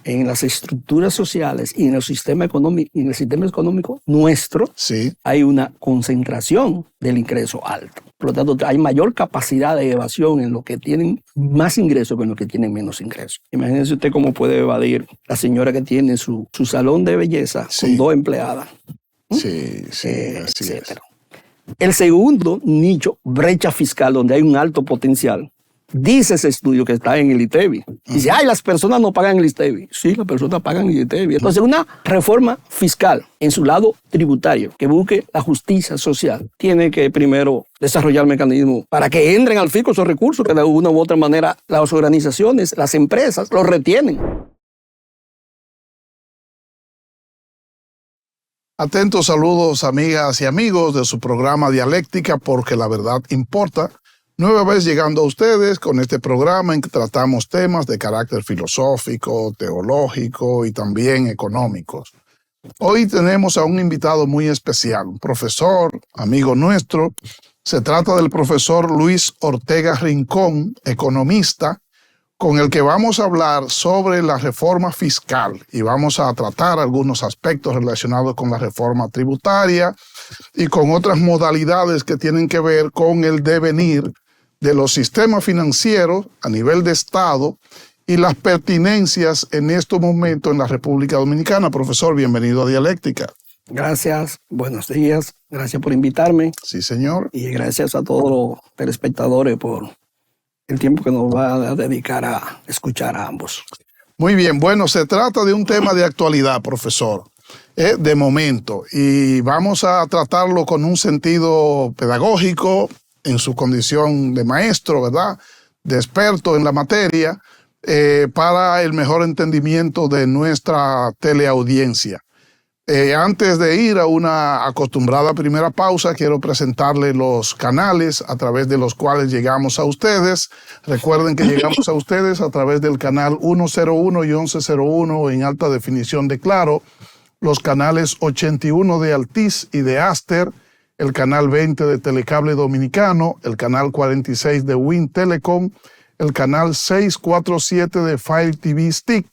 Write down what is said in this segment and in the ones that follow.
en las estructuras sociales y en el sistema económico nuestro, sí, hay una concentración del ingreso alto. Por lo tanto, hay mayor capacidad de evasión en los que tienen más ingresos que en los que tienen menos ingresos. Imagínense usted cómo puede evadir la señora que tiene su salón de belleza sí, con 2 empleadas. Sí, así es. El segundo nicho, brecha fiscal, donde hay un alto potencial, dice ese estudio que está en el ITEVI. Dice, las personas no pagan el ITEVI. Sí, las personas pagan el ITEVI. Entonces, una reforma fiscal en su lado tributario que busque la justicia social tiene que primero desarrollar mecanismos para que entren al fisco esos recursos que de una u otra manera las organizaciones, las empresas los retienen. Atentos saludos, amigas y amigos de su programa Dialéctica, porque la verdad importa. Nueva vez llegando a ustedes con este programa en que tratamos temas de carácter filosófico, teológico y también económicos. Hoy tenemos a un invitado muy especial, un profesor, amigo nuestro. Se trata del profesor Luis Ortega Rincón, economista, con el que vamos a hablar sobre la reforma fiscal y vamos a tratar algunos aspectos relacionados con la reforma tributaria y con otras modalidades que tienen que ver con el devenir de los sistemas financieros a nivel de Estado y las pertinencias en estos momentos en la República Dominicana. Profesor, bienvenido a Dialéctica. Gracias, buenos días, gracias por invitarme. Sí, señor. Y gracias a todos los telespectadores por el tiempo que nos va a dedicar a escuchar a ambos. Muy bien, bueno, se trata de un tema de actualidad, profesor, de momento, y vamos a tratarlo con un sentido pedagógico en su condición de maestro, ¿verdad?, de experto en la materia, para el mejor entendimiento de nuestra teleaudiencia. Antes de ir a una acostumbrada primera pausa, quiero presentarle los canales a través de los cuales llegamos a ustedes. Recuerden que llegamos a ustedes a través del canal 101 y 1101 en alta definición de Claro, los canales 81 de Altiz y de Aster, el canal 20 de Telecable Dominicano, el canal 46 de Win Telecom, el canal 647 de Fire TV Stick.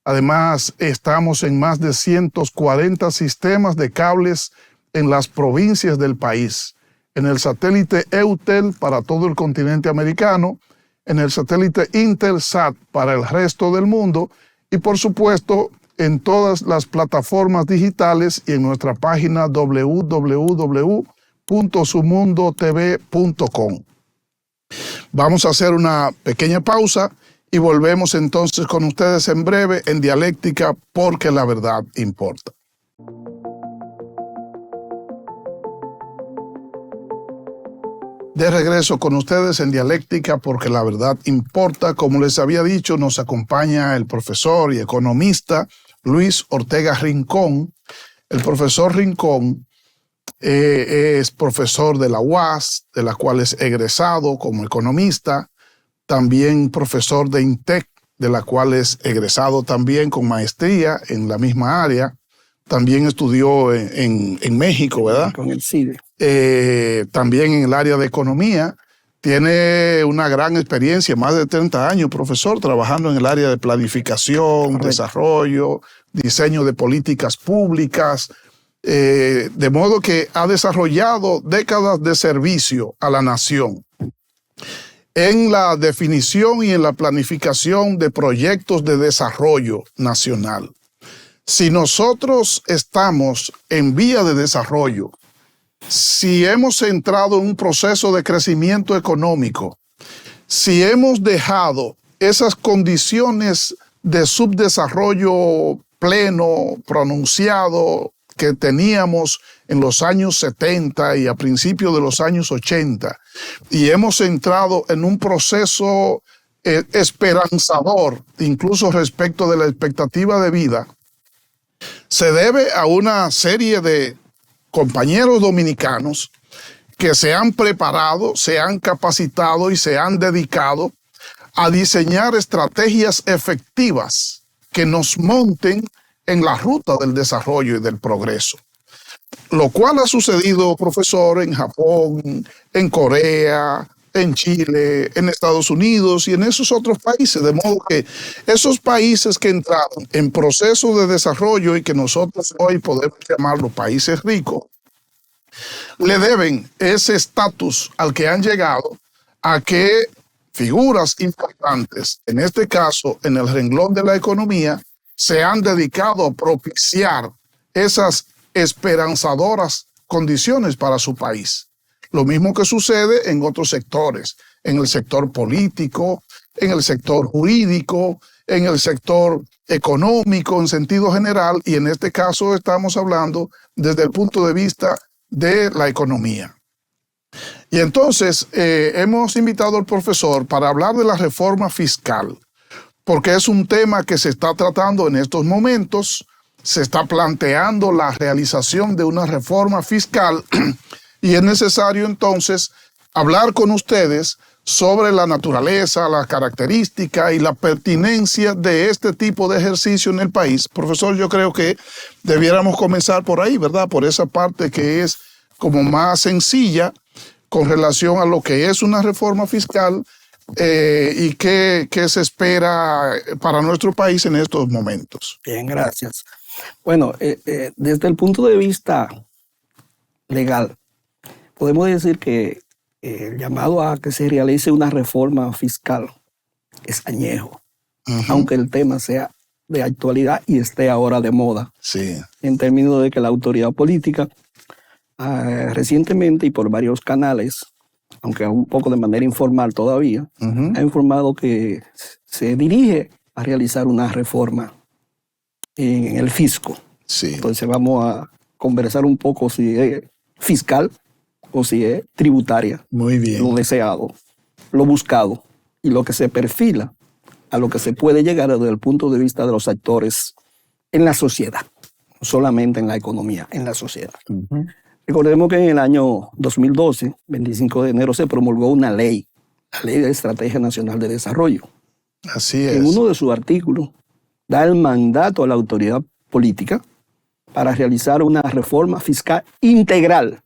Además, estamos en más de 140 sistemas de cables en las provincias del país. En el satélite EUTEL para todo el continente americano, en el satélite Intelsat para el resto del mundo y, por supuesto, en todas las plataformas digitales y en nuestra página www.sumundotv.com. Vamos a hacer una pequeña pausa y volvemos entonces con ustedes en breve en Dialéctica, porque la verdad importa. De regreso con ustedes en Dialéctica, porque la verdad importa. Como les había dicho, nos acompaña el profesor y economista Luis Ortega Rincón. El profesor Rincón es profesor de la UAS, de la cual es egresado como economista. También profesor de INTEC, de la cual es egresado también con maestría en la misma área. También estudió en México, ¿verdad? Con el CIDE. También en el área de economía. Tiene una gran experiencia, más de 30 años, profesor, trabajando en el área de planificación, correcto, desarrollo, diseño de políticas públicas. De modo que ha desarrollado décadas de servicio a la nación en la definición y en la planificación de proyectos de desarrollo nacional. Si nosotros estamos en vía de desarrollo, si hemos entrado en un proceso de crecimiento económico, si hemos dejado esas condiciones de subdesarrollo pleno, pronunciado, que teníamos en los años 70 y a principios de los años 80, y hemos entrado en un proceso esperanzador, incluso respecto de la expectativa de vida, se debe a una serie de compañeros dominicanos que se han preparado, se han capacitado y se han dedicado a diseñar estrategias efectivas que nos monten en la ruta del desarrollo y del progreso. Lo cual ha sucedido, profesor, en Japón, en Corea, en Chile, en Estados Unidos y en esos otros países. De modo que esos países que entraron en proceso de desarrollo y que nosotros hoy podemos llamarlos países ricos, le deben ese estatus al que han llegado a que figuras importantes, en este caso en el renglón de la economía, se han dedicado a propiciar esas esperanzadoras condiciones para su país. Lo mismo que sucede en otros sectores, en el sector político, en el sector jurídico, en el sector económico en sentido general, y en este caso estamos hablando desde el punto de vista de la economía. Y entonces hemos invitado al profesor para hablar de la reforma fiscal, porque es un tema que se está tratando en estos momentos. Se está planteando la realización de una reforma fiscal y es necesario entonces hablar con ustedes sobre la naturaleza, la característica y la pertinencia de este tipo de ejercicio en el país. Profesor, yo creo que debiéramos comenzar por ahí, ¿verdad? Por esa parte que es como más sencilla con relación a lo que es una reforma fiscal y qué se espera para nuestro país en estos momentos. Bien, gracias. Bueno, desde el punto de vista legal, podemos decir que el llamado a que se realice una reforma fiscal es añejo, aunque el tema sea de actualidad y esté ahora de moda. Sí. En términos de que la autoridad política recientemente y por varios canales, aunque un poco de manera informal todavía, ha informado que se dirige a realizar una reforma en el fisco. Sí. Entonces vamos a conversar un poco si es fiscal o si es tributaria. Muy bien. Lo deseado, lo buscado y lo que se perfila a lo que se puede llegar desde el punto de vista de los actores en la sociedad, no solamente en la economía, en la sociedad. Recordemos que en el año 2012, 25 de enero, se promulgó una ley, la Ley de Estrategia Nacional de Desarrollo. Así es. En uno de sus artículos da el mandato a la autoridad política para realizar una reforma fiscal integral.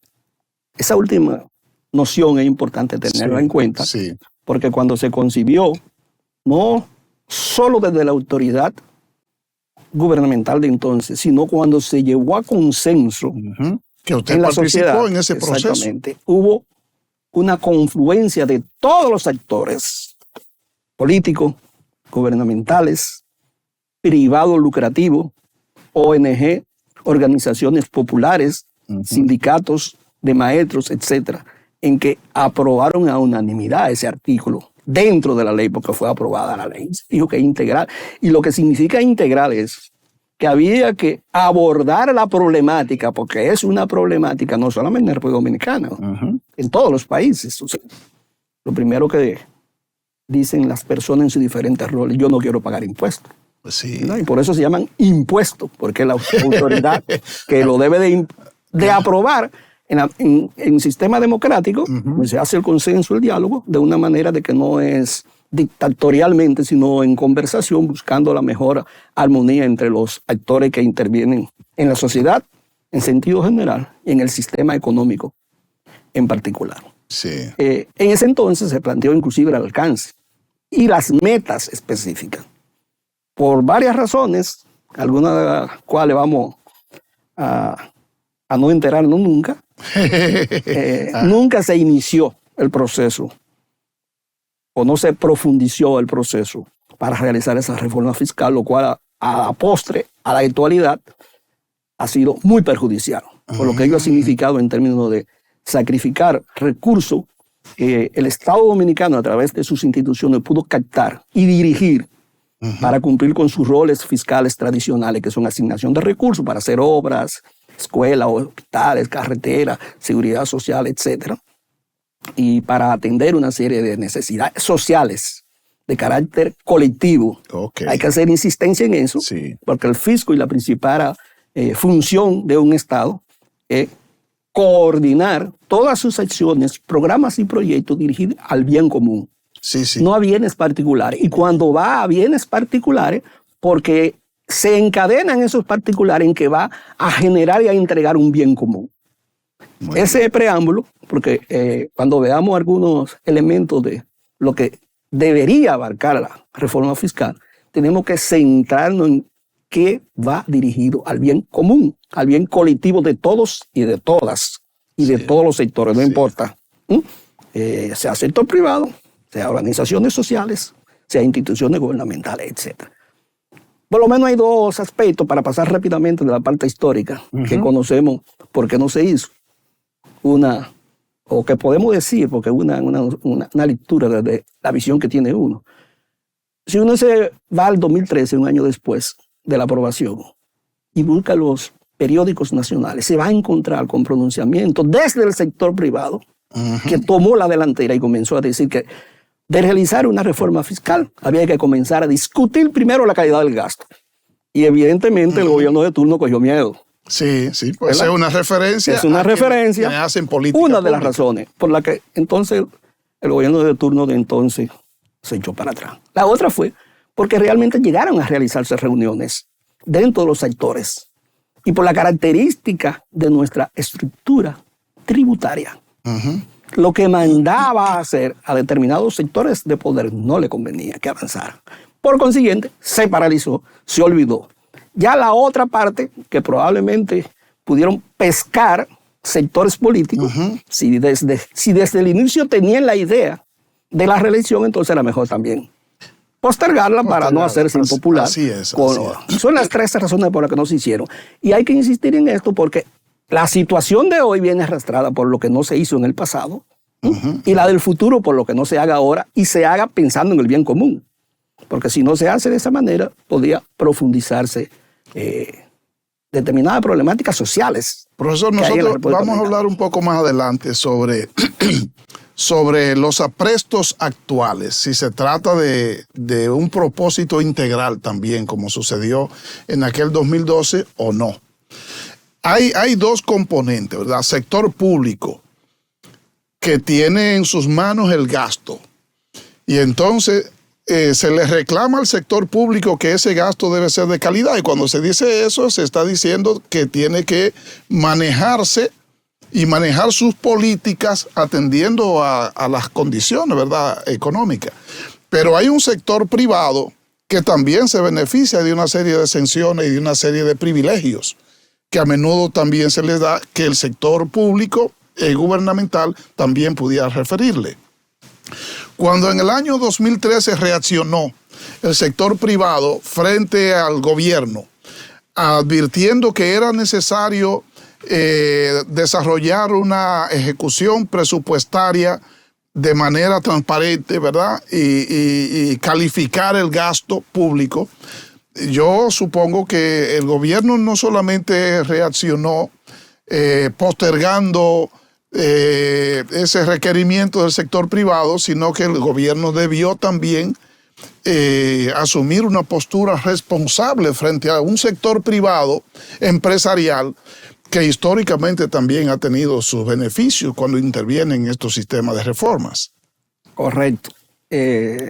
Esa última noción es importante tenerla en cuenta, porque cuando se concibió, no solo desde la autoridad gubernamental de entonces, sino cuando se llevó a consenso que usted en la participó sociedad, en ese proceso. Exactamente. Hubo una confluencia de todos los actores políticos, gubernamentales, privados lucrativos, ONG, organizaciones populares, sindicatos de maestros, etcétera, en que aprobaron a unanimidad ese artículo dentro de la ley, porque fue aprobada la ley. Dijo que integral. Y lo que significa integral es que había que abordar la problemática, porque es una problemática no solamente en la República Dominicana, en todos los países. O sea, lo primero que dicen las personas en sus diferentes roles: yo no quiero pagar impuestos. Sí. ¿No? Y por eso se llaman impuestos, porque la autoridad que lo debe de aprobar en sistema democrático, pues se hace el consenso, el diálogo, de una manera de que no es dictatorialmente, sino en conversación, buscando la mejor armonía entre los actores que intervienen en la sociedad en sentido general y en el sistema económico en particular. Sí. En ese entonces se planteó inclusive el alcance y las metas específicas, por varias razones, algunas de las cuales vamos a no enterarnos nunca. Nunca se inició el proceso o no se profundizó el proceso para realizar esa reforma fiscal, lo cual a la postre, a la actualidad, ha sido muy perjudicial, por lo que ello ha significado en términos de sacrificar recursos que el Estado Dominicano, a través de sus instituciones, pudo captar y dirigir para cumplir con sus roles fiscales tradicionales, que son asignación de recursos para hacer obras, escuelas, hospitales, carreteras, seguridad social, etcétera, y para atender una serie de necesidades sociales de carácter colectivo. Hay que hacer insistencia en eso, porque el fisco y la principal función de un Estado es coordinar todas sus acciones, programas y proyectos dirigidos al bien común, no a bienes particulares. Y cuando va a bienes particulares, porque se encadenan esos particulares en que va a generar y a entregar un bien común. Ese preámbulo, porque cuando veamos algunos elementos de lo que debería abarcar la reforma fiscal, tenemos que centrarnos en qué va dirigido al bien común, al bien colectivo de todos y de todas, y de todos los sectores, no importa. Sea sector privado, sea organizaciones sociales, sea instituciones gubernamentales, etc. Por lo menos hay dos aspectos para pasar rápidamente de la parte histórica que conocemos por qué no se hizo. Una, o que podemos decir, porque una lectura de la visión que tiene uno. Si uno se va al 2013, un año después de la aprobación, y busca los periódicos nacionales, se va a encontrar con pronunciamientos desde el sector privado que tomó la delantera y comenzó a decir que de realizar una reforma fiscal había que comenzar a discutir primero la calidad del gasto. Y evidentemente el gobierno de turno cogió miedo. Sí, pues es una referencia. Es una referencia. Que hacen política una de pública. las razones por la que entonces el gobierno de turno de entonces se echó para atrás. La otra fue porque realmente llegaron a realizarse reuniones dentro de los sectores y por la característica de nuestra estructura tributaria. Lo que mandaba a hacer a determinados sectores de poder no le convenía que avanzaran. Por consiguiente, se paralizó, se olvidó. Ya la otra parte, que probablemente pudieron pescar sectores políticos, si desde el inicio tenían la idea de la reelección, entonces era mejor también postergarla para no hacerse impopular. Así es. Son las tres razones por las que no se hicieron. Y hay que insistir en esto porque la situación de hoy viene arrastrada por lo que no se hizo en el pasado y la del futuro por lo que no se haga ahora y se haga pensando en el bien común. Porque si no se hace de esa manera, podría profundizarse determinadas problemáticas sociales. Profesor, nosotros vamos a hablar un poco más adelante sobre los aprestos actuales, si se trata de un propósito integral también, como sucedió en aquel 2012 o no. Hay dos componentes, ¿verdad? Sector público, que tiene en sus manos el gasto. Y entonces se le reclama al sector público que ese gasto debe ser de calidad. Y cuando se dice eso, se está diciendo que tiene que manejarse y manejar sus políticas atendiendo a las condiciones, ¿verdad?, económicas. Pero hay un sector privado que también se beneficia de una serie de exenciones y de una serie de privilegios que a menudo también se les da, que el sector público gubernamental también pudiera referirle. Cuando en el año 2013 reaccionó el sector privado frente al gobierno, advirtiendo que era necesario desarrollar una ejecución presupuestaria de manera transparente, ¿verdad? Y calificar el gasto público. Yo supongo que el gobierno no solamente reaccionó postergando ese requerimiento del sector privado, sino que el gobierno debió también asumir una postura responsable frente a un sector privado empresarial que históricamente también ha tenido sus beneficios cuando interviene en estos sistemas de reformas. Correcto.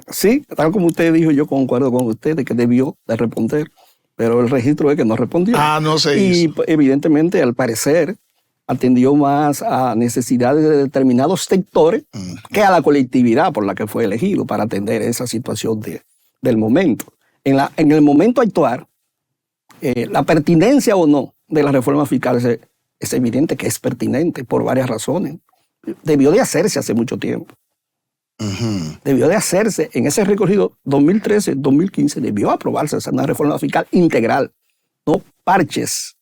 Sí, tal como usted dijo, yo concuerdo con usted de que debió de responder, pero el registro es que no respondió. No se hizo. Y evidentemente, al parecer, atendió más a necesidades de determinados sectores que a la colectividad por la que fue elegido para atender esa situación del momento. En el momento actual, la pertinencia o no de la reforma fiscal es evidente que es pertinente por varias razones. Debió de hacerse hace mucho tiempo. Debió de hacerse en ese recorrido 2013-2015, debió aprobarse una reforma fiscal integral, no parches,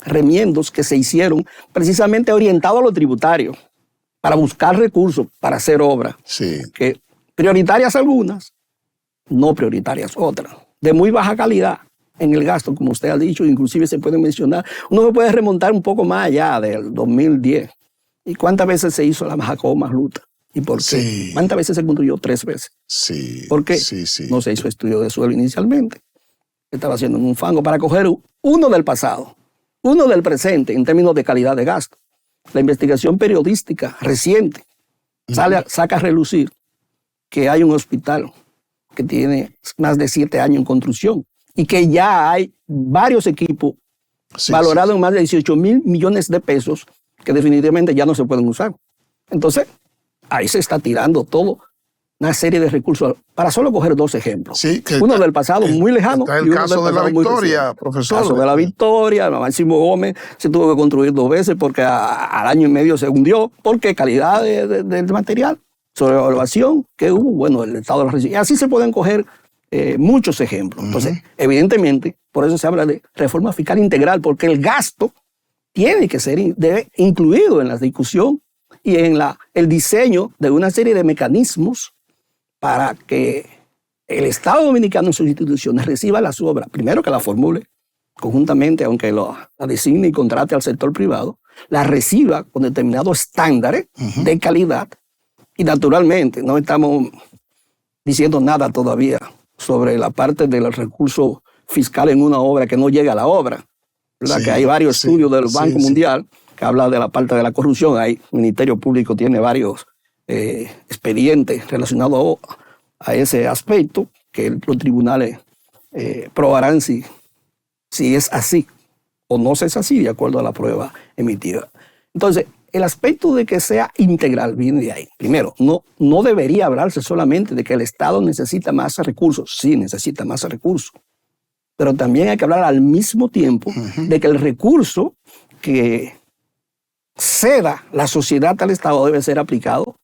remiendos que se hicieron precisamente orientados a lo tributario, para buscar recursos, para hacer obras, que prioritarias algunas, no prioritarias otras, de muy baja calidad en el gasto, como usted ha dicho, inclusive se puede mencionar, uno se puede remontar un poco más allá del 2010. ¿Y cuántas veces se hizo la Majacoma Ruta? ¿Y por qué? Sí. ¿Cuántas veces se construyó? 3 veces. Sí. ¿Por qué? Sí. No se hizo estudio de suelo inicialmente. Estaba haciendo un fango para coger uno del pasado, uno del presente en términos de calidad de gasto. La investigación periodística reciente saca a relucir que hay un hospital que tiene más de 7 años en construcción y que ya hay varios equipos valorados en más de 18 mil millones de pesos que definitivamente ya no se pueden usar. Entonces, ahí se está tirando todo una serie de recursos, para solo coger 2 ejemplos. Sí, uno del pasado muy lejano. Está el y uno caso de la Victoria, profesor. El caso de la Victoria, Máximo Gómez se tuvo que construir 2 veces porque al año y medio se hundió, porque calidad del material, sobrevaluación que hubo, bueno, el estado de la residencia. Y así se pueden coger muchos ejemplos. Entonces, evidentemente, por eso se habla de reforma fiscal integral, porque el gasto tiene que ser incluido en la discusión y en el diseño de una serie de mecanismos para que el Estado Dominicano en sus instituciones reciba las obras, primero que la formule conjuntamente, aunque la designe y contrate al sector privado, la reciba con determinados estándares de calidad, y naturalmente no estamos diciendo nada todavía sobre la parte del recurso fiscal en una obra que no llega a la obra, ¿verdad? Sí, que hay varios estudios del Banco Mundial que habla de la parte de la corrupción. Ahí el Ministerio Público tiene varios expedientes relacionados a ese aspecto, que los tribunales probarán si es así o no es así de acuerdo a la prueba emitida. Entonces, el aspecto de que sea integral viene de ahí. Primero, no debería hablarse solamente de que el Estado necesita más recursos. Sí, necesita más recursos. Pero también hay que hablar al mismo tiempo de que el recurso que ceda la sociedad al Estado debe ser aplicado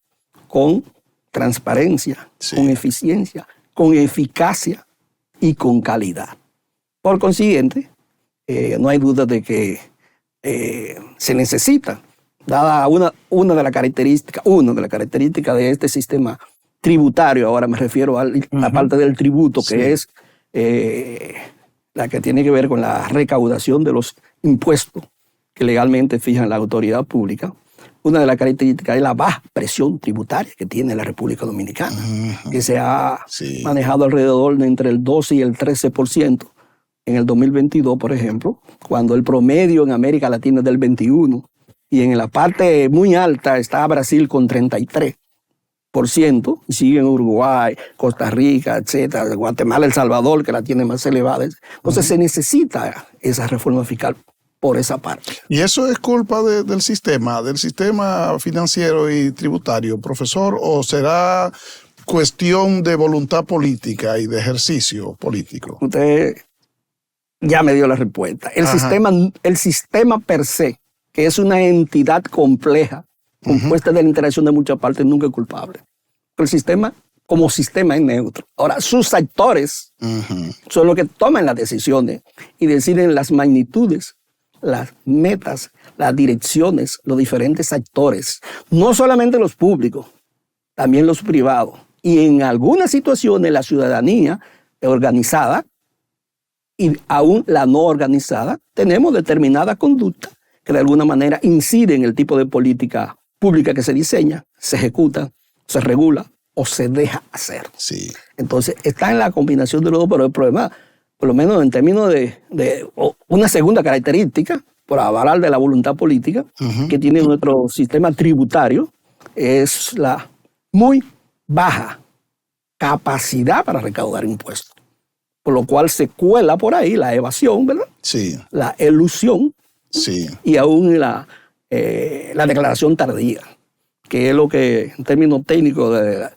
con transparencia, con eficiencia, con eficacia y con calidad. Por consiguiente, no hay duda de que se necesita, dada una de las características de este sistema tributario, ahora me refiero a la parte del tributo, que es la que tiene que ver con la recaudación de los impuestos que legalmente fijan la autoridad pública. Una de las características es la baja presión tributaria que tiene la República Dominicana, que se ha manejado alrededor de entre el 12 y el 13% en el 2022, por ejemplo, cuando el promedio en América Latina es del 21%, y en la parte muy alta está Brasil con 33%, y siguen Uruguay, Costa Rica, etcétera, Guatemala, El Salvador, que la tiene más elevada. Entonces se necesita esa reforma fiscal por esa parte. ¿Y eso es culpa del sistema financiero y tributario, profesor, o será cuestión de voluntad política y de ejercicio político? Usted ya me dio la respuesta. El sistema per se, que es una entidad compleja, compuesta de la interacción de muchas partes, nunca es culpable. Pero el sistema, como sistema, es neutro. Ahora, sus actores son los que toman las decisiones y deciden las magnitudes, las metas, las direcciones, los diferentes actores. No solamente los públicos, también los privados. Y en algunas situaciones la ciudadanía organizada y aún la no organizada, tenemos determinada conducta que de alguna manera incide en el tipo de política pública que se diseña, se ejecuta, se regula o se deja hacer. Sí. Entonces, está en la combinación de los dos, pero el problema, por lo menos en términos de una segunda característica, por avalar de la voluntad política, que tiene nuestro sistema tributario, es la muy baja capacidad para recaudar impuestos. Por lo cual se cuela por ahí la evasión, ¿verdad? Sí. La elusión. Sí. Y aún la declaración tardía, que es lo que en términos técnicos de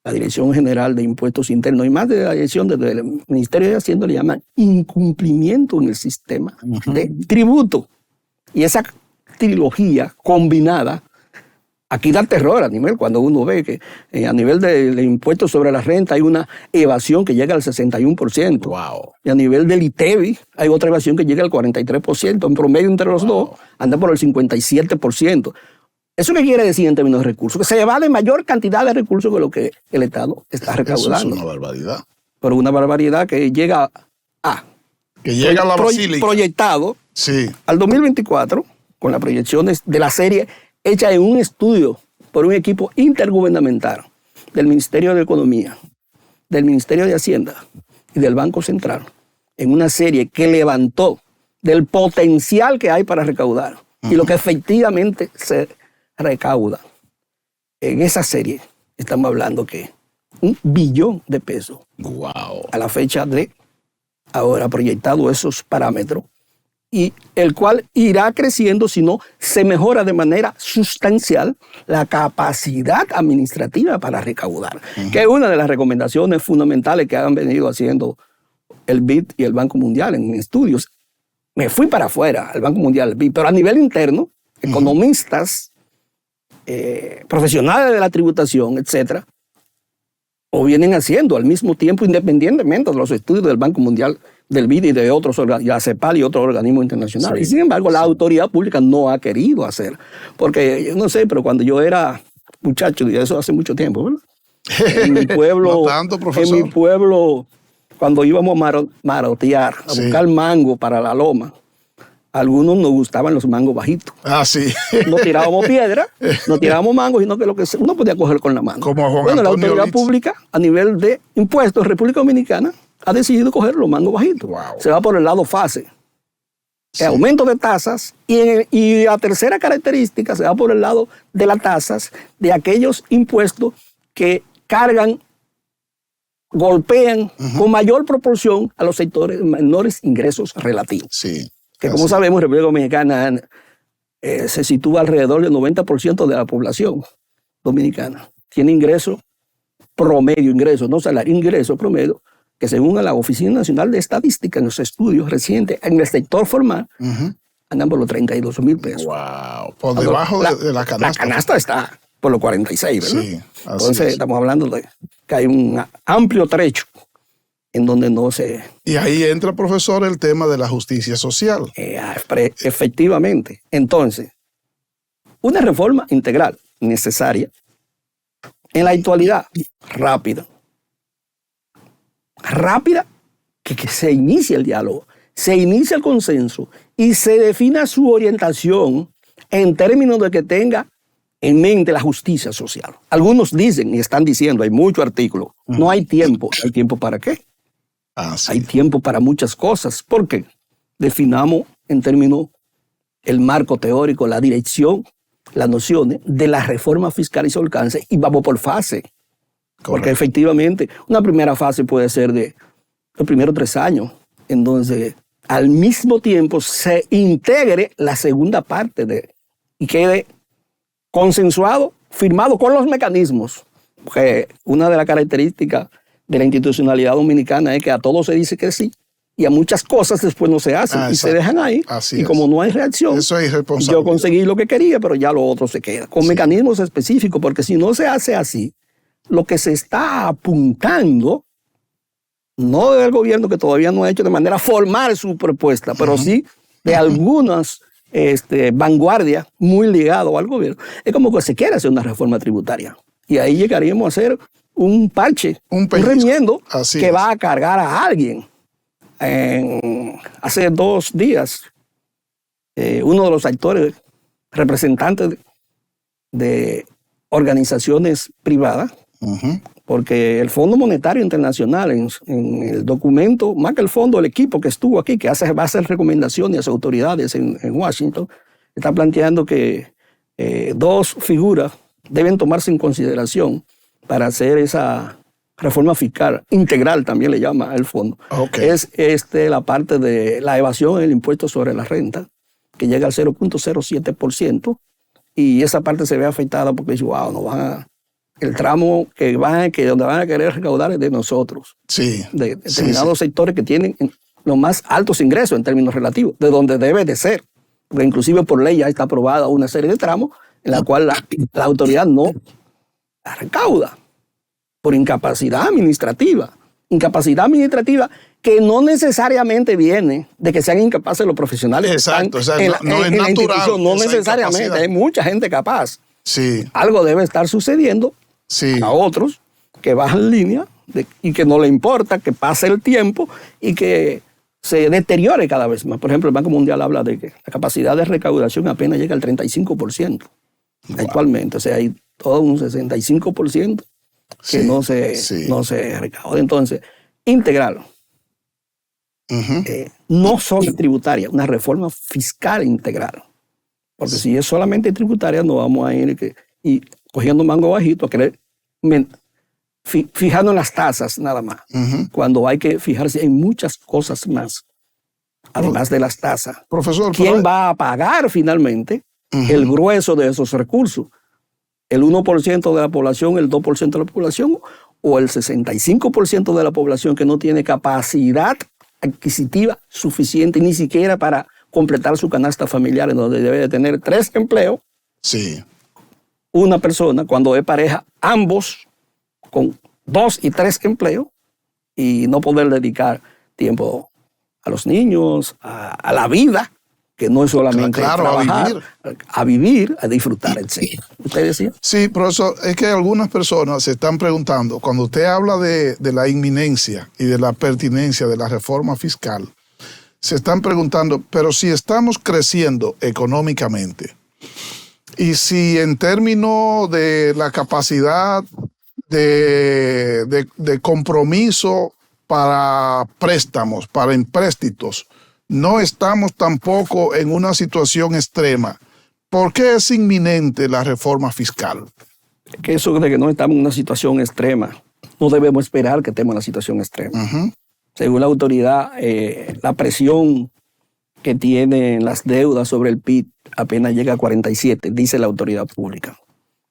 la Dirección General de Impuestos Internos y más de la dirección del Ministerio de Hacienda le llaman incumplimiento en el sistema de tributo. Y esa trilogía combinada, aquí da terror a nivel, cuando uno ve que a nivel de impuestos sobre la renta hay una evasión que llega al 61%. Wow. Y a nivel del ITEVI hay otra evasión que llega al 43%. En promedio entre los dos anda por el 57%. ¿Eso qué quiere decir en términos de recursos? Que se evade mayor cantidad de recursos que lo que el Estado está recaudando. Eso es una barbaridad. Pero una barbaridad que llega a... Que llega a la basílica. Proyectado al 2024, con las proyecciones de la serie hecha en un estudio por un equipo intergubernamental del Ministerio de Economía, del Ministerio de Hacienda y del Banco Central, en una serie que levantó del potencial que hay para recaudar y lo que efectivamente se recauda. En esa serie estamos hablando que 1 billón de pesos. Wow. A la fecha de ahora proyectado esos parámetros, y el cual irá creciendo si no se mejora de manera sustancial la capacidad administrativa para recaudar, que es una de las recomendaciones fundamentales que han venido haciendo el BID y el Banco Mundial en estudios. Me fui para afuera, al Banco Mundial, el BID, pero a nivel interno, economistas, profesionales de la tributación, etcétera, o vienen haciendo al mismo tiempo, independientemente de los estudios del Banco Mundial, del BID y de otros, la CEPAL y otros organismos internacionales. Sí. Y sin embargo, la autoridad pública no ha querido hacer. Porque, yo no sé, pero cuando yo era muchacho, y eso hace mucho tiempo, ¿verdad? En mi pueblo, no tanto, profesor. En mi pueblo, cuando íbamos a marotear, a buscar mango para la loma, a algunos nos gustaban los mangos bajitos. Ah, sí. No tirábamos piedra, no tirábamos mangos, sino que lo que uno podía coger con la mano. Como Juan bueno, Antonio la autoridad Litz. pública, a nivel de impuestos, República Dominicana, ha decidido coger los mangos bajitos. Wow. Se va por el lado fase. Sí. Aumento de tasas y la tercera característica se va por el lado de las tasas de aquellos impuestos que cargan, golpean con mayor proporción a los sectores menores ingresos relativos. Sí. Que como sabemos, República Dominicana se sitúa alrededor del 90% de la población dominicana. Tiene ingresos promedio, no salario, ingresos promedio, que según la Oficina Nacional de Estadística, en los estudios recientes, en el sector formal, andan por los 32,000 pesos. Wow, por debajo de la canasta. La canasta está por los 46, ¿verdad? Sí, entonces estamos hablando de que hay un amplio trecho en donde no se... Y ahí entra, profesor, el tema de la justicia social. Efectivamente. Entonces, una reforma integral necesaria, en la actualidad, rápida, que se inicie el diálogo, se inicie el consenso y se defina su orientación en términos de que tenga en mente la justicia social. Algunos dicen y están diciendo, hay muchos artículos, no hay tiempo. ¿Hay tiempo para qué? Sí. Hay tiempo para muchas cosas. ¿Por qué? Definamos en términos el marco teórico, la dirección, las nociones de la reforma fiscal y su alcance y vamos por fase. Correcto. Porque efectivamente una primera fase puede ser de los primeros 3 años, en donde al mismo tiempo se integre la segunda parte y quede consensuado, firmado con los mecanismos. Porque una de las características de la institucionalidad dominicana es que a todo se dice que sí y a muchas cosas después no se hacen y se dejan ahí. Así y como no hay reacción, eso es irresponsable. Yo conseguí lo que quería, pero ya lo otro se queda. Con mecanismos específicos, porque si no se hace así, lo que se está apuntando, no del gobierno que todavía no ha hecho de manera formal su propuesta, pero sí de algunas vanguardias muy ligadas al gobierno, es como que se quiere hacer una reforma tributaria. Y ahí llegaríamos a hacer un parche, un remiendo que va a cargar a alguien. Hace 2 días, uno de los actores, representantes de organizaciones privadas, porque el Fondo Monetario Internacional, en el documento, más que el fondo, el equipo que estuvo aquí, que va a hacer recomendaciones a autoridades en Washington, está planteando que 2 figuras deben tomarse en consideración para hacer esa reforma fiscal integral, también le llama el fondo. Es la parte de la evasión en el impuesto sobre la renta, que llega al 0.07%, y esa parte se ve afectada porque dice, wow, no van a... El tramo donde van a querer recaudar es de nosotros. Sí. De determinados sectores que tienen los más altos ingresos en términos relativos, de donde debe de ser. Porque inclusive por ley ya está aprobada una serie de tramos en la cual la autoridad no la recauda por incapacidad administrativa. Incapacidad administrativa que no necesariamente viene de que sean incapaces los profesionales. Exacto, que están no es natural. No necesariamente, hay mucha gente capaz. Sí. Algo debe estar sucediendo a otros que bajan línea y que no le importa que pase el tiempo y que se deteriore cada vez más. Por ejemplo, el Banco Mundial habla de que la capacidad de recaudación apenas llega al 35% actualmente. O sea, hay todo un 65% que no se recauda. Entonces, integral. No solo tributaria, una reforma fiscal integral. Porque si es solamente tributaria, no vamos a ir y cogiendo mango bajito a querer fijando en las tasas nada más. Cuando hay que fijarse en muchas cosas más además de las tasas. Profesor, ¿Quién va a pagar finalmente el grueso de esos recursos? ¿El 1% de la población, el 2% de la población o el 65% de la población que no tiene capacidad adquisitiva suficiente ni siquiera para completar su canasta familiar, en donde debe de tener 3 empleos? Sí. Una persona, cuando es pareja, ambos con 2 y 3 empleos, y no poder dedicar tiempo a los niños, a la vida, que no es solamente trabajar, a vivir, a disfrutar, etc. ¿Usted decía? Sí, profesor, es que algunas personas se están preguntando, cuando usted habla de la inminencia y de la pertinencia de la reforma fiscal, se están preguntando, pero si estamos creciendo económicamente y si en términos de la capacidad de compromiso para préstamos, para empréstitos, no estamos tampoco en una situación extrema, ¿por qué es inminente la reforma fiscal? Que eso de que no estamos en una situación extrema, no debemos esperar que estemos en una situación extrema. Según la autoridad, la presión que tienen las deudas sobre el PIB apenas llega a 47, dice la autoridad pública.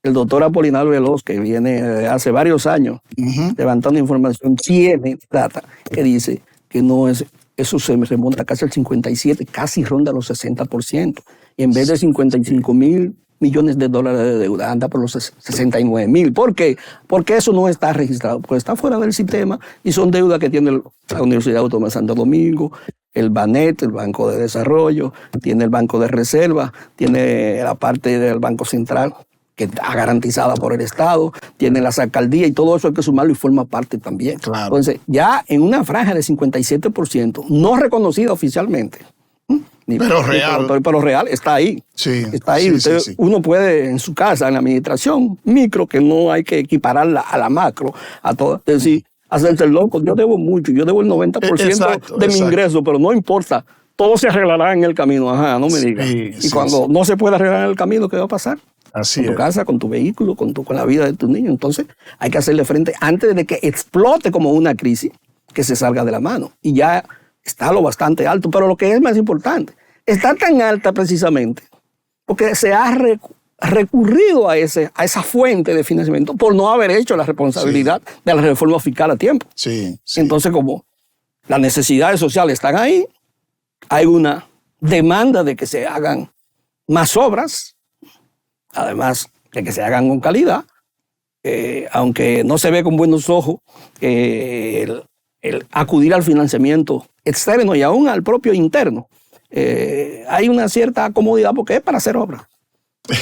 El doctor Apolinario Veloz, que viene hace varios años levantando información, tiene data que dice que no es, eso se remonta casi al 57, casi ronda los 60%. Y en vez de 55,000 millones de dólares de deuda, anda por los 69,000. ¿Por qué? Porque eso no está registrado, porque está fuera del sistema y son deudas que tiene la Universidad Autónoma de Santo Domingo, el BANET, el Banco de Desarrollo, tiene el Banco de Reserva, tiene la parte del Banco Central, que está garantizada por el Estado, tiene las alcaldías y todo eso hay que sumarlo y forma parte también. Claro. Entonces, ya en una franja de 57%, no reconocida oficialmente, pero real. Pero real, está ahí. Sí, está ahí. Sí, Usted, sí. Uno puede en su casa, en la administración micro, que no hay que equipararla a la macro, a todo. Es decir, hacerse el loco. Yo debo mucho, yo debo el 90% de mi ingreso, pero no importa. Todo se arreglará en el camino. Ajá, no me digas. Y cuando no se puede arreglar en el camino, ¿qué va a pasar? Así con tu casa, con tu vehículo, con la vida de tus niños. Entonces, hay que hacerle frente antes de que explote como una crisis que se salga de la mano. Y ya está lo bastante alto, pero lo que es más importante, está tan alta precisamente porque se ha recurrido a esa fuente de financiamiento por no haber hecho la responsabilidad de la reforma fiscal a tiempo. Entonces, como las necesidades sociales están ahí, hay una demanda de que se hagan más obras, además de que se hagan con calidad, aunque no se ve con buenos ojos el acudir al financiamiento externo y aún al propio interno. Hay una cierta comodidad porque es para hacer obras.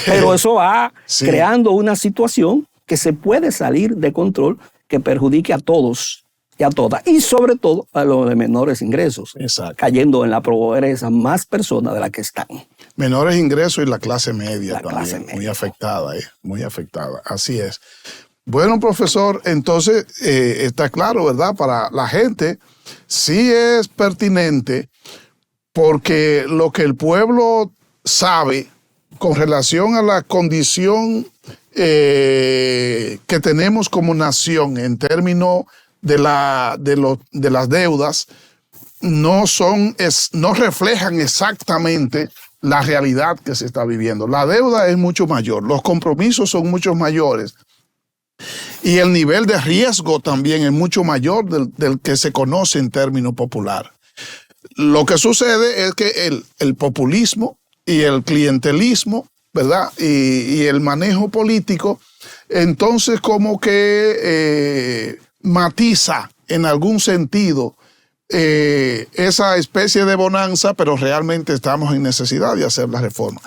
Pero eso va creando una situación que se puede salir de control, que perjudique a todos y a todas, y sobre todo a los de menores ingresos, cayendo en la pobreza más personas de las que están. Menores ingresos y la clase media la también, clase media. muy afectada, así es. Bueno, profesor, entonces está claro, ¿verdad? Para la gente sí es pertinente porque lo que el pueblo sabe con relación a la condición que tenemos como nación en términos de las deudas, no reflejan exactamente la realidad que se está viviendo. La deuda es mucho mayor, los compromisos son mucho mayores y el nivel de riesgo también es mucho mayor del que se conoce en términos popular. Lo que sucede es que el populismo y el clientelismo, ¿verdad? Y el manejo político, entonces como que matiza en algún sentido esa especie de bonanza, pero realmente estamos en necesidad de hacer la reforma.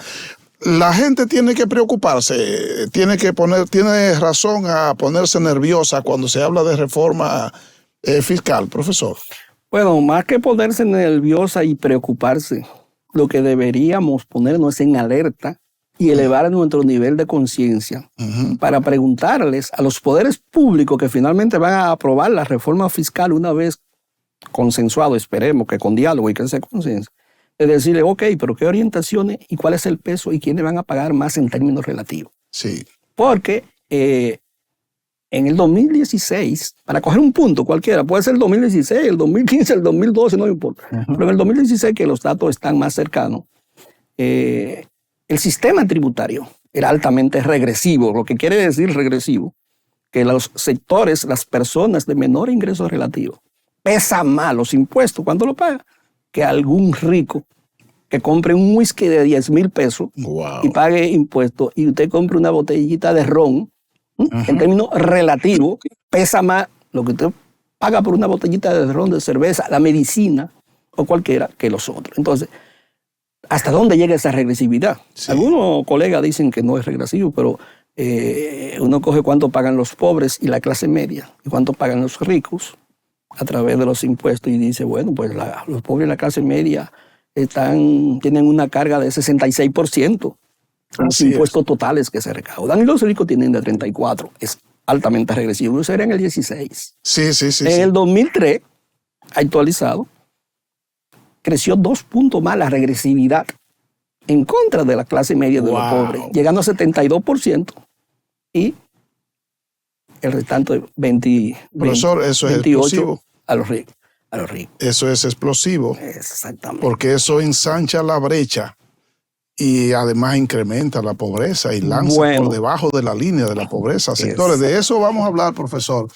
La gente tiene que preocuparse, tiene razón a ponerse nerviosa cuando se habla de reforma fiscal, profesor. Bueno, más que ponerse nerviosa y preocuparse, lo que deberíamos ponernos en alerta y elevar nuestro nivel de conciencia para preguntarles a los poderes públicos que finalmente van a aprobar la reforma fiscal una vez consensuado, esperemos que con diálogo y que se consense, es decirle, ok, pero ¿qué orientaciones y cuál es el peso y quiénes van a pagar más en términos relativos? Sí. Porque en el 2016, para coger un punto cualquiera, puede ser el 2016, el 2015, el 2012, no importa, pero en el 2016, que los datos están más cercanos, el sistema tributario era altamente regresivo. Lo que quiere decir regresivo, que los sectores, las personas de menor ingreso relativo, pesan más los impuestos cuando lo pagan que algún rico que compre un whisky de 10,000 pesos y pague impuestos, y usted compre una botellita de ron, en términos relativos, pesa más lo que usted paga por una botellita de ron, de cerveza, la medicina o cualquiera, que los otros. Entonces, ¿hasta dónde llega esa regresividad? Sí. Algunos colegas dicen que no es regresivo, pero uno coge cuánto pagan los pobres y la clase media y cuánto pagan los ricos a través de los impuestos, y dice, bueno, pues los pobres y la clase media tienen una carga de 66%, los impuestos totales que se recaudan, y los ricos tienen de 34%. Es altamente regresivo. Eso era en el 16. Sí. En el 2003, actualizado, creció 2 puntos más la regresividad en contra de la clase media de los pobres, llegando a 72%, y el restante 20, Profesor, eso 28 es explosivo. A los ricos. Eso es explosivo. Exactamente. Porque eso ensancha la brecha y además incrementa la pobreza y lanza por debajo de la línea de la pobreza sectores. De eso vamos a hablar, profesor,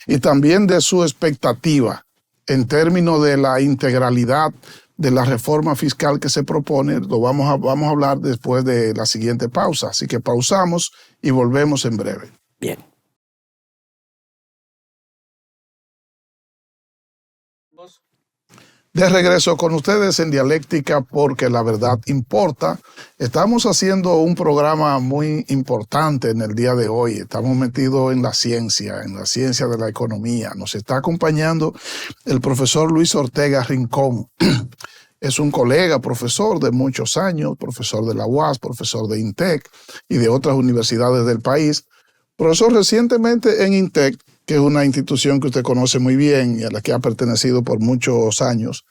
y también de su expectativa en términos de la integralidad de la reforma fiscal que se propone. Lo vamos a hablar después de la siguiente pausa. Así que pausamos y volvemos en breve. Bien. De regreso con ustedes en Dialéctica, porque la verdad importa. Estamos haciendo un programa muy importante en el día de hoy. Estamos metidos en la ciencia de la economía. Nos está acompañando el profesor Luis Ortega Rincón. Es un colega, profesor de muchos años, profesor de la UAS, profesor de INTEC y de otras universidades del país. Profesor recientemente en INTEC, que es una institución que usted conoce muy bien y a la que ha pertenecido por muchos años,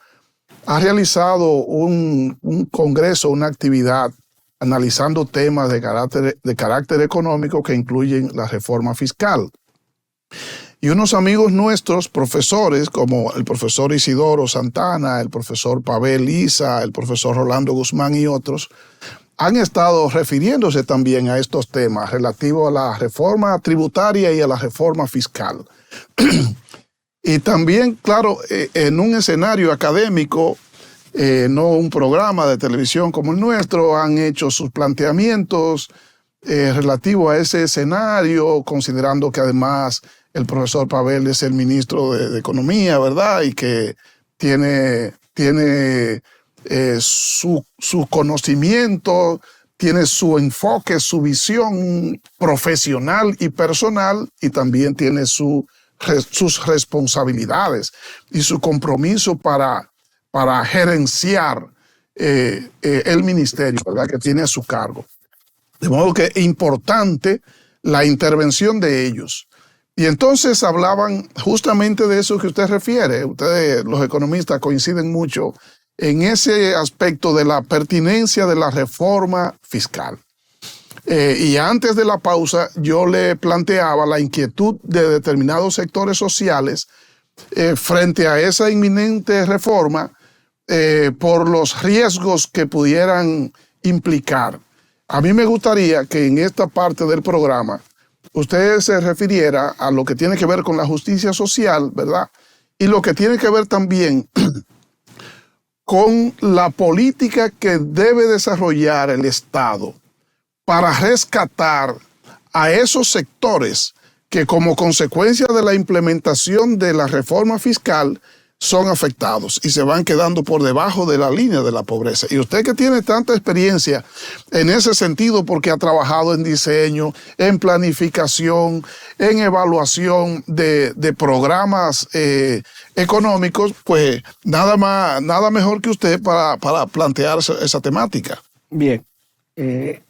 ha realizado un congreso, una actividad analizando temas de carácter económico que incluyen la reforma fiscal. Y unos amigos nuestros, profesores, como el profesor Isidoro Santana, el profesor Pavel Isa, el profesor Rolando Guzmán y otros, han estado refiriéndose también a estos temas relativos a la reforma tributaria y a la reforma fiscal. Y también, claro, en un escenario académico, no un programa de televisión como el nuestro, han hecho sus planteamientos relativos a ese escenario, considerando que además el profesor Pavel es el ministro de Economía, ¿verdad? Y que tiene su conocimiento, tiene su enfoque, su visión profesional y personal, y también tiene sus responsabilidades y su compromiso para gerenciar el ministerio, ¿verdad?, que tiene a su cargo. De modo que es importante la intervención de ellos. Y entonces hablaban justamente de eso que usted refiere. Ustedes, los economistas, coinciden mucho en ese aspecto de la pertinencia de la reforma fiscal. Y antes de la pausa, yo le planteaba la inquietud de determinados sectores sociales frente a esa inminente reforma por los riesgos que pudieran implicar. A mí me gustaría que en esta parte del programa usted se refiriera a lo que tiene que ver con la justicia social, ¿verdad? Y lo que tiene que ver también con la política que debe desarrollar el Estado para rescatar a esos sectores que, como consecuencia de la implementación de la reforma fiscal, son afectados y se van quedando por debajo de la línea de la pobreza. Y usted, que tiene tanta experiencia en ese sentido, porque ha trabajado en diseño, en planificación, en evaluación de programas económicos, pues nada mejor que usted para plantear esa temática. Bien. Desde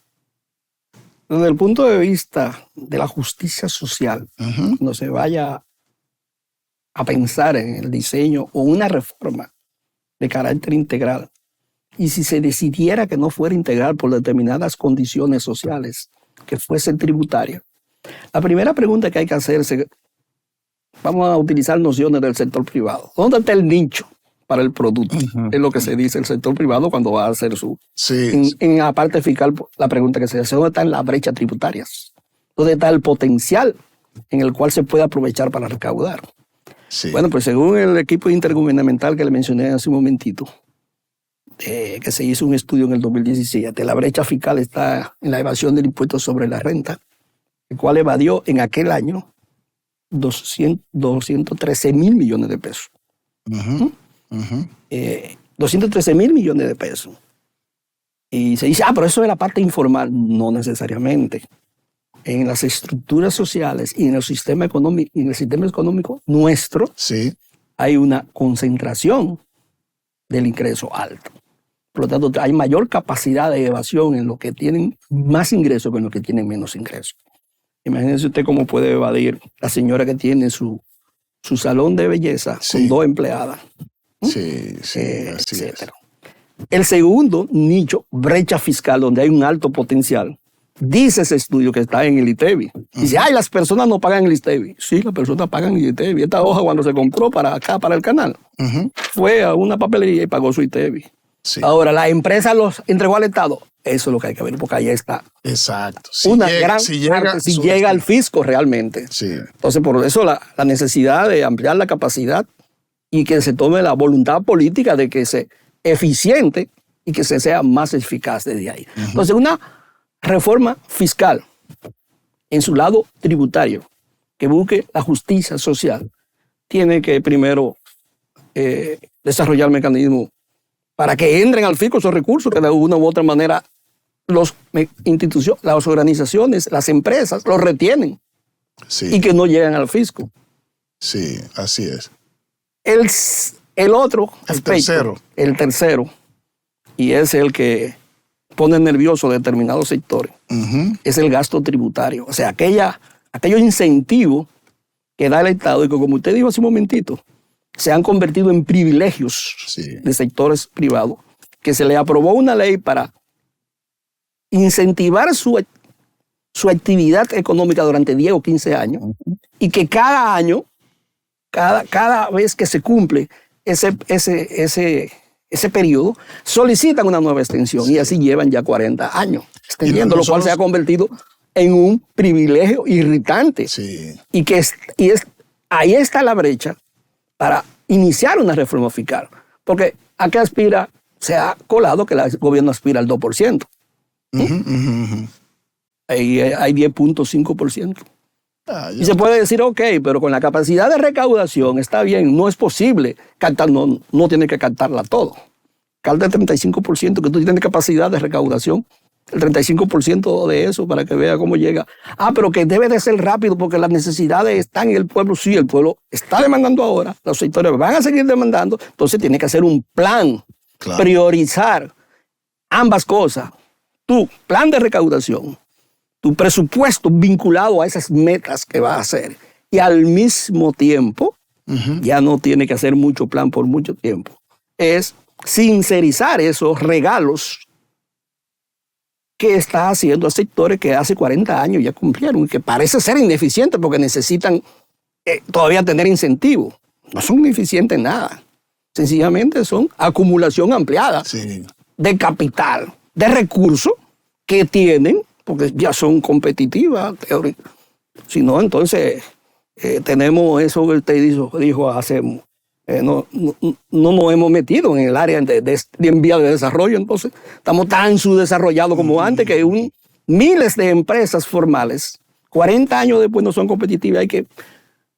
el punto de vista de la justicia social, cuando se vaya a pensar en el diseño o una reforma de carácter integral, y si se decidiera que no fuera integral por determinadas condiciones sociales, que fuese tributaria, La primera pregunta que hay que hacerse, vamos a utilizar nociones del sector privado. ¿Dónde está el nicho para el producto? Es lo que se dice el sector privado cuando va a hacer su... Sí. En la parte fiscal, la pregunta que se hace, ¿dónde están las brechas tributarias? ¿Dónde está el potencial en el cual se puede aprovechar para recaudar? Sí. Bueno, pues según el equipo intergubernamental que le mencioné hace un momentito, que se hizo un estudio en el 2017, la brecha fiscal está en la evasión del impuesto sobre la renta, el cual evadió en aquel año 213 mil millones de pesos. 213 mil millones de pesos. Y se dice, pero eso es la parte informal. No necesariamente. En las estructuras sociales y en el sistema económico, nuestro, Sí. hay una concentración del ingreso alto. Por lo tanto, hay mayor capacidad de evasión en los que tienen más ingresos que en los que tienen menos ingresos. Imagínense usted cómo puede evadir la señora que tiene su salón de belleza con 2 empleadas. Sí, sí, así es. El segundo nicho, brecha fiscal, donde hay un alto potencial, dice ese estudio que está en el ITEVI. Dice, las personas no pagan el ITEVI. Sí, las personas pagan el ITEVI. Esta hoja cuando se compró para acá, para el canal, fue a una papelería y pagó su ITEVI. Sí. Ahora, la empresa los entregó al Estado. Eso es lo que hay que ver, porque ahí está. Exacto. Si llega al fisco realmente. Sí. Entonces, por eso la necesidad de ampliar la capacidad y que se tome la voluntad política de que sea eficiente y que se sea más eficaz desde ahí. Entonces, una reforma fiscal en su lado tributario que busque la justicia social tiene que primero desarrollar mecanismos para que entren al fisco esos recursos que de una u otra manera las instituciones, las organizaciones, las empresas los retienen y que no llegan al fisco. Sí, así es. El otro aspecto, el tercero, y es el que pone nervioso determinados sectores, es el gasto tributario. O sea, aquellos incentivos que da el Estado y que, como usted dijo hace un momentito, se han convertido en privilegios de sectores privados, que se le aprobó una ley para incentivar su actividad económica durante 10 o 15 años y que cada año, cada vez que se cumple ese periodo, solicitan una nueva extensión y así llevan ya 40 años extendiendo, lo cual se ha convertido en un privilegio irritante. Y ahí está la brecha para iniciar una reforma fiscal. Porque ¿a qué aspira? Se ha colado que el gobierno aspira al 2%. Ahí hay 10.5%. Y se puede decir, ok, pero con la capacidad de recaudación está bien, no es posible captar, no tiene que captarla todo. Capta el 35% que tú tienes capacidad de recaudación, el 35% de eso para que vea cómo llega. Pero que debe de ser rápido porque las necesidades están en el pueblo. Sí, el pueblo está demandando ahora, los sectores van a seguir demandando, entonces tiene que hacer un plan, priorizar ambas cosas. Tu plan de recaudación, tu presupuesto vinculado a esas metas que va a hacer y al mismo tiempo, ya no tiene que hacer mucho plan por mucho tiempo, es sincerizar esos regalos que está haciendo a sectores que hace 40 años ya cumplieron y que parece ser ineficientes porque necesitan todavía tener incentivos. No son ineficientes en nada. Sencillamente son acumulación ampliada de capital, de recursos que tienen, porque ya son competitivas. Si no, entonces tenemos eso que usted dijo hace... no nos hemos metido en el área de vías de desarrollo, entonces estamos tan subdesarrollados como antes que miles de empresas formales, 40 años después no son competitivas, hay que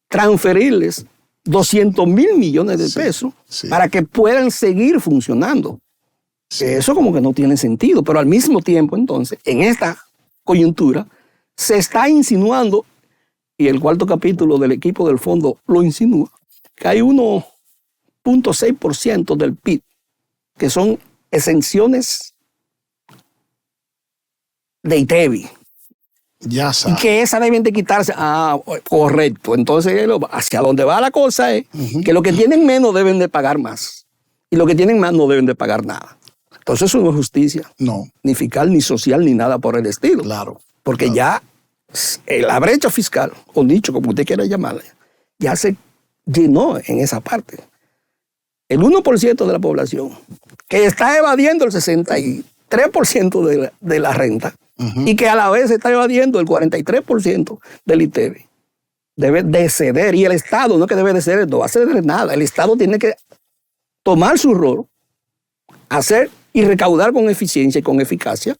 transferirles 200 mil millones de pesos para que puedan seguir funcionando. Eso como que no tiene sentido, pero al mismo tiempo entonces, en esta coyuntura, se está insinuando, y el cuarto capítulo del equipo del fondo lo insinúa, que hay 1.6% del PIB que son exenciones de ITEVI. Ya sabes. Y que esa deben de quitarse. Correcto. Entonces, hacia dónde va la cosa es que los que tienen menos deben de pagar más. Y los que tienen más no deben de pagar nada. Entonces, eso no es justicia. No. Ni fiscal, ni social, ni nada por el estilo. Claro. Porque ya la brecha fiscal, o nicho, como usted quiera llamarle, ya se llenó en esa parte. El 1% de la población que está evadiendo el 63% de la renta y que a la vez está evadiendo el 43% del ITEVI, debe de ceder. Y el Estado no es que debe de ceder, no va a ceder nada. El Estado tiene que tomar su rol, hacer y recaudar con eficiencia y con eficacia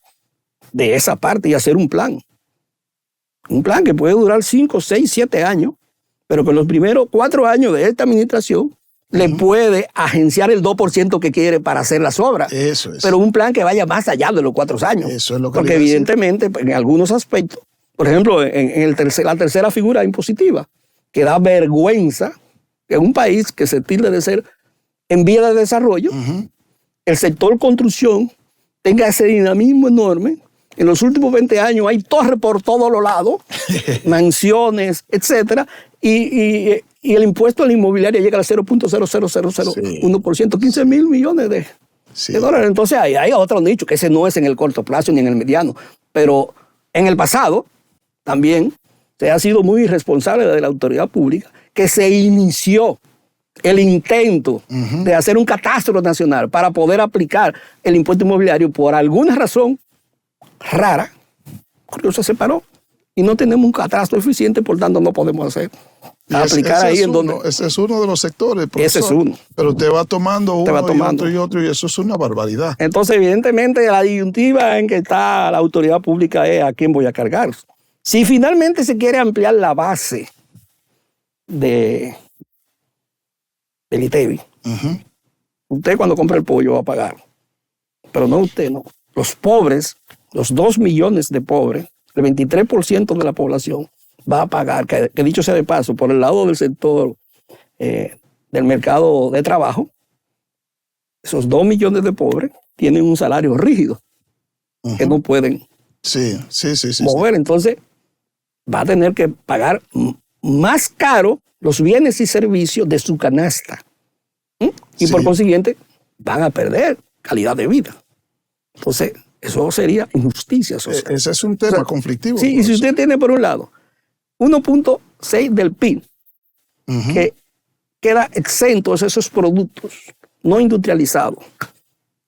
de esa parte y hacer un plan. Un plan que puede durar 5, 6, 7 años, pero que en los primeros 4 años de esta administración le puede agenciar el 2% que quiere para hacer las obras. Eso es. Pero un plan que vaya más allá de los 4 años. Eso es lo que porque evidentemente en algunos aspectos, por ejemplo, en la tercera figura impositiva, que da vergüenza que en un país que se tilde de ser en vía de desarrollo, el sector construcción tenga ese dinamismo enorme. En los últimos 20 años hay torres por todos los lados, mansiones, etcétera, y el impuesto a la inmobiliaria llega al 0.00001%, 15 mil millones de dólares. Entonces hay otro nicho, que ese no es en el corto plazo ni en el mediano, pero en el pasado también se ha sido muy irresponsable de la autoridad pública, que se inició el intento de hacer un catastro nacional para poder aplicar el impuesto inmobiliario por alguna razón rara, curiosa, se paró y no tenemos un catastro eficiente, por tanto no podemos hacer aplicar ahí en donde. Ese es uno de los sectores, profesor. Ese es uno. Pero usted va tomando uno y otro, y eso es una barbaridad. Entonces, evidentemente, la disyuntiva en que está la autoridad pública es a quién voy a cargar. Si finalmente se quiere ampliar la base del ITEVI, usted cuando compra el pollo va a pagar, pero no usted, no. Los pobres, los 2 millones de pobres, el 23% de la población va a pagar, que dicho sea de paso, por el lado del sector del mercado de trabajo, esos 2 millones de pobres tienen un salario rígido que no pueden mover. Entonces, va a tener que pagar más caro los bienes y servicios de su canasta. Y por consiguiente, van a perder calidad de vida. Entonces, eso sería injusticia social. Ese es un tema conflictivo. Sí, y si usted tiene por un lado 1.6 del PIB, que queda exento de esos productos no industrializados,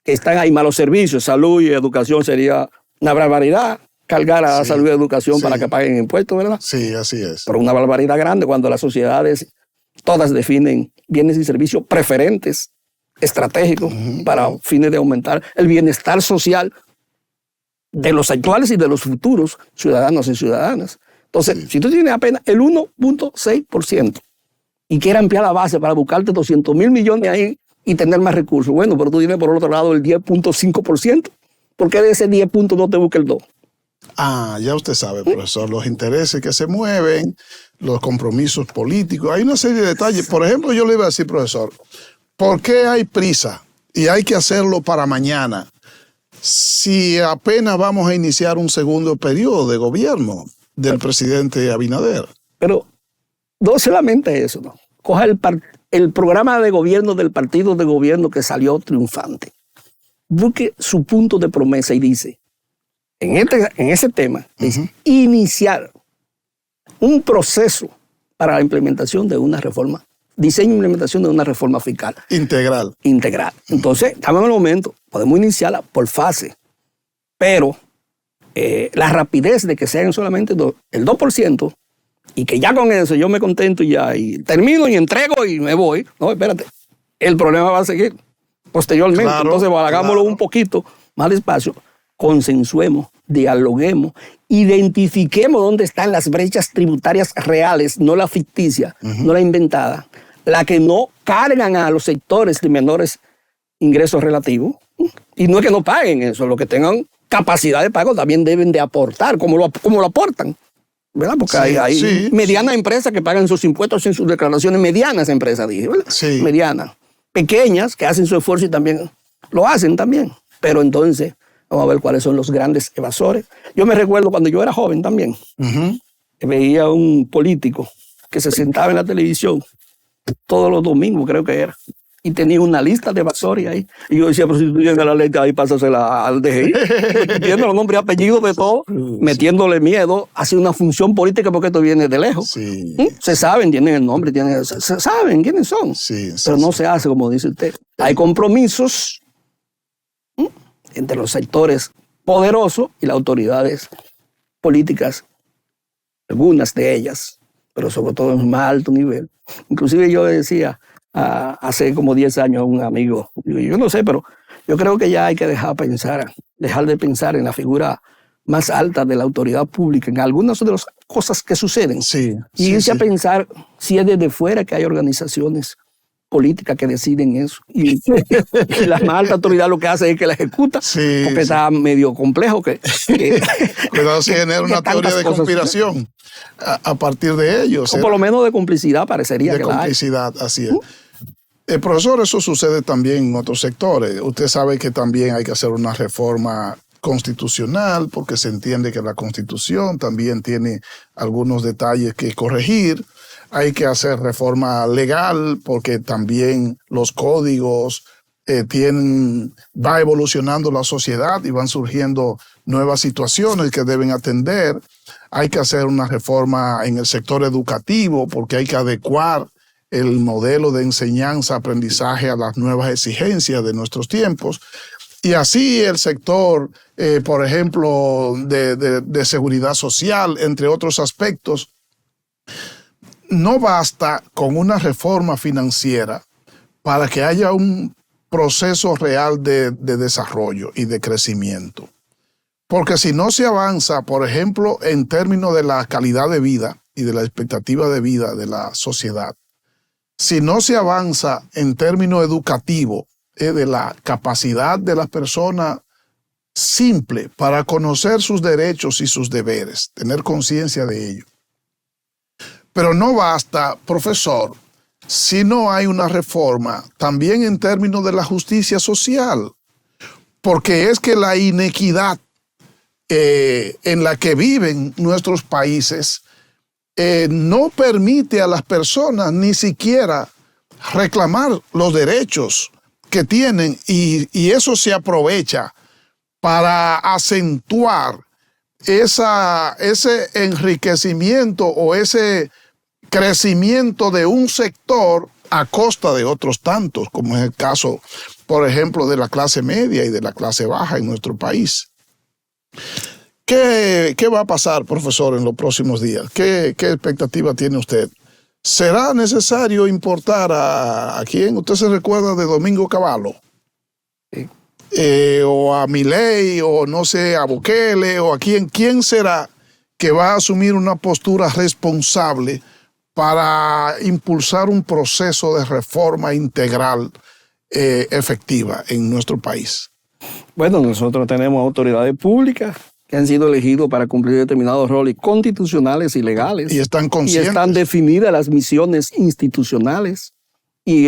que están ahí, malos servicios, salud y educación, sería una barbaridad cargar a salud y educación para que paguen impuestos, ¿verdad? Sí, así es. Pero una barbaridad grande cuando las sociedades todas definen bienes y servicios preferentes, estratégicos, para fines de aumentar el bienestar social de los actuales y de los futuros ciudadanos y ciudadanas. Entonces, si tú tienes apenas el 1.6% y quieres ampliar la base para buscarte 200 mil millones ahí y tener más recursos, bueno, pero tú tienes por otro lado el 10.5%, ¿por qué de ese 10 puntos no te busca el 2? Ya usted sabe, profesor, los intereses que se mueven, los compromisos políticos, hay una serie de detalles. Por ejemplo, yo le iba a decir, profesor, ¿por qué hay prisa y hay que hacerlo para mañana si apenas vamos a iniciar un segundo periodo de gobierno del presidente Abinader? Pero no solamente eso, ¿no? Coja el programa de gobierno del partido de gobierno que salió triunfante. Busque su punto de promesa y dice, en ese tema, dice, iniciar un proceso para la implementación de una reforma, diseño e implementación de una reforma fiscal. Integral. Entonces, estamos en el momento, podemos iniciarla por fase, pero la rapidez de que sean solamente el 2% y que ya con eso yo me contento y termino y entrego y me voy. No, espérate, el problema va a seguir posteriormente. Claro, entonces, hagámoslo un poquito más despacio, consensuemos, dialoguemos, identifiquemos dónde están las brechas tributarias reales, no la ficticia, no la inventada, la que no cargan a los sectores de menores ingresos relativos. Y no es que no paguen eso, los que tengan capacidad de pago también deben de aportar, como lo aportan, ¿verdad? Porque hay medianas empresas que pagan sus impuestos en sus declaraciones, medianas empresas, dije, ¿verdad? Sí. Medianas. Pequeñas que hacen su esfuerzo y también lo hacen también. Pero entonces, vamos a ver cuáles son los grandes evasores. Yo me recuerdo cuando yo era joven también, que veía un político que se sentaba en la televisión todos los domingos, creo que era, y tenía una lista de evasores ahí. Y yo decía, pero si tú tienes la lista ahí, pásasela al DGI. Metiendo los nombres y apellidos de todo, metiéndole miedo, hace una función política porque esto viene de lejos. Sí. Se saben, tienen el nombre, se saben quiénes son. Sí, pero no se hace como dice usted. Hay compromisos entre los sectores poderosos y las autoridades políticas, algunas de ellas, pero sobre todo en un más alto nivel. Inclusive yo decía hace como 10 años a un amigo, yo no sé, pero yo creo que ya hay que dejar de pensar en la figura más alta de la autoridad pública, en algunas de las cosas que suceden. Sí, y irse a pensar si es desde fuera que hay organizaciones políticas que deciden eso. Y la más alta autoridad lo que hace es que la ejecuta, porque está medio complejo. Cuidado si genera una teoría de conspiración a partir de ellos. O por lo menos de complicidad parecería que la hay. De complicidad, así es. Profesor, eso sucede también en otros sectores. Usted sabe que también hay que hacer una reforma constitucional porque se entiende que la Constitución también tiene algunos detalles que corregir. Hay que hacer reforma legal porque también los códigos va evolucionando la sociedad y van surgiendo nuevas situaciones que deben atender. Hay que hacer una reforma en el sector educativo porque hay que adecuar el modelo de enseñanza-aprendizaje a las nuevas exigencias de nuestros tiempos. Y así el sector, por ejemplo, de seguridad social, entre otros aspectos. No basta con una reforma financiera para que haya un proceso real de desarrollo y de crecimiento. Porque si no se avanza, por ejemplo, en términos de la calidad de vida y de la expectativa de vida de la sociedad, si no se avanza en términos educativos, de la capacidad de las personas simple para conocer sus derechos y sus deberes, tener conciencia de ello. Pero no basta, profesor, si no hay una reforma también en términos de la justicia social, porque es que la inequidad en la que viven nuestros países no permite a las personas ni siquiera reclamar los derechos que tienen y eso se aprovecha para acentuar ese enriquecimiento o ese crecimiento de un sector a costa de otros tantos, como es el caso, por ejemplo, de la clase media y de la clase baja en nuestro país. ¿Qué va a pasar, profesor, en los próximos días? ¿Qué expectativa tiene usted? ¿Será necesario importar a quién? ¿Usted se recuerda de Domingo Cavallo? Sí. O a Milei, o no sé, a Bukele, o a quién. ¿Quién será que va a asumir una postura responsable para impulsar un proceso de reforma integral efectiva en nuestro país? Bueno, nosotros tenemos autoridades públicas que han sido elegidos para cumplir determinados roles constitucionales y legales. Y están conscientes. Y están definidas las misiones institucionales y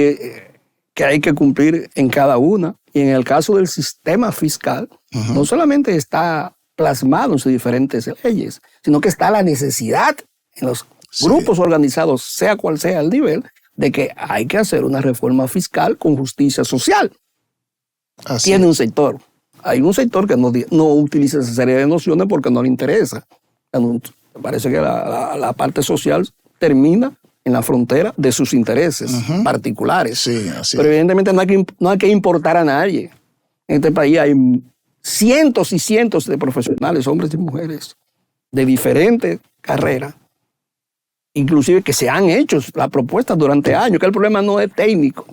que hay que cumplir en cada una. Y en el caso del sistema fiscal, no solamente está plasmado en sus diferentes leyes, sino que está la necesidad en los grupos organizados, sea cual sea el nivel, de que hay que hacer una reforma fiscal con justicia social. Tiene un sector. Hay un sector que no utiliza esa serie de nociones porque no le interesa. Me parece que la parte social termina en la frontera de sus intereses particulares. Sí, así pero evidentemente no hay que importar a nadie. En este país hay cientos y cientos de profesionales, hombres y mujeres, de diferentes carreras, inclusive que se han hecho las propuestas durante años, que el problema no es técnico.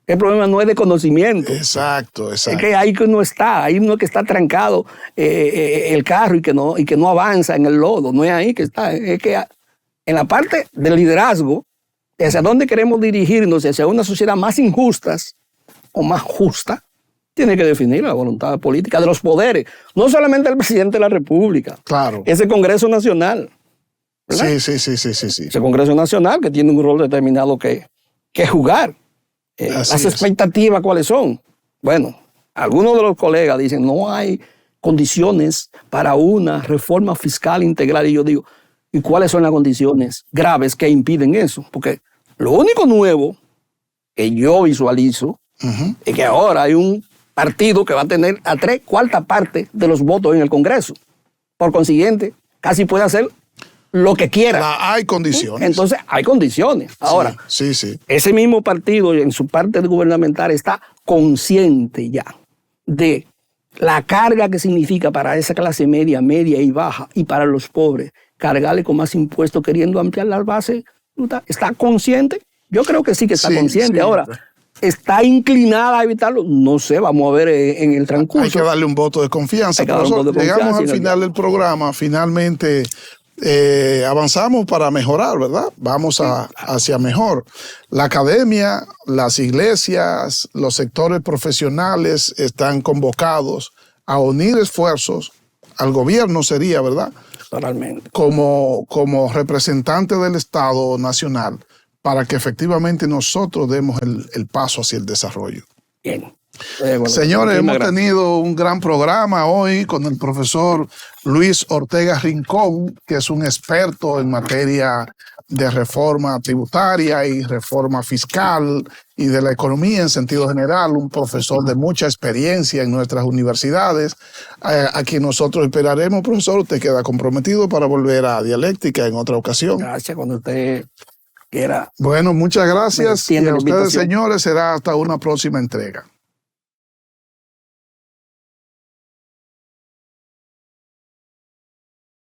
El problema no es de conocimiento. Exacto. Es que ahí que no está, ahí no es que está trancado el carro y que no avanza en el lodo, no es ahí que está, es que en la parte del liderazgo, hacia dónde queremos dirigirnos, hacia una sociedad más injusta o más justa, tiene que definir la voluntad política de los poderes, no solamente el presidente de la República, claro, ese Congreso Nacional. ¿Verdad? Sí. Ese Congreso Nacional que tiene un rol determinado que jugar. Las expectativas, ¿cuáles son? Bueno, algunos de los colegas dicen no hay condiciones para una reforma fiscal integral. Y yo digo, ¿y cuáles son las condiciones graves que impiden eso? Porque lo único nuevo que yo visualizo es que ahora hay un partido que va a tener a 3/4 partes de los votos en el Congreso. Por consiguiente, casi puede hacer lo que quiera. Hay condiciones. Entonces, hay condiciones. Ahora, sí. ese mismo partido en su parte gubernamental está consciente ya de la carga que significa para esa clase media, media y baja, y para los pobres, cargarle con más impuestos queriendo ampliar las bases. ¿Está consciente? Yo creo que sí que está consciente. Ahora, ¿está inclinada a evitarlo? No sé, vamos a ver en el transcurso. Hay que darle un voto de confianza. Profesor, llegamos al final del programa, finalmente avanzamos para mejorar, ¿verdad? Vamos hacia mejor. La academia, las iglesias, los sectores profesionales están convocados a unir esfuerzos. Al gobierno sería, ¿verdad? Totalmente. Como representante del Estado nacional, para que efectivamente nosotros demos el paso hacia el desarrollo. Bien. Señores, hemos tenido un gran programa hoy con el profesor Luis Ortega Rincón, que es un experto en materia de reforma tributaria y reforma fiscal y de la economía en sentido general, un profesor de mucha experiencia en nuestras universidades, a quien nosotros esperaremos. Profesor, usted queda comprometido para volver a Dialéctica en otra ocasión. Gracias, cuando usted quiera. Bueno, muchas gracias. Y a ustedes, señores, será hasta una próxima entrega.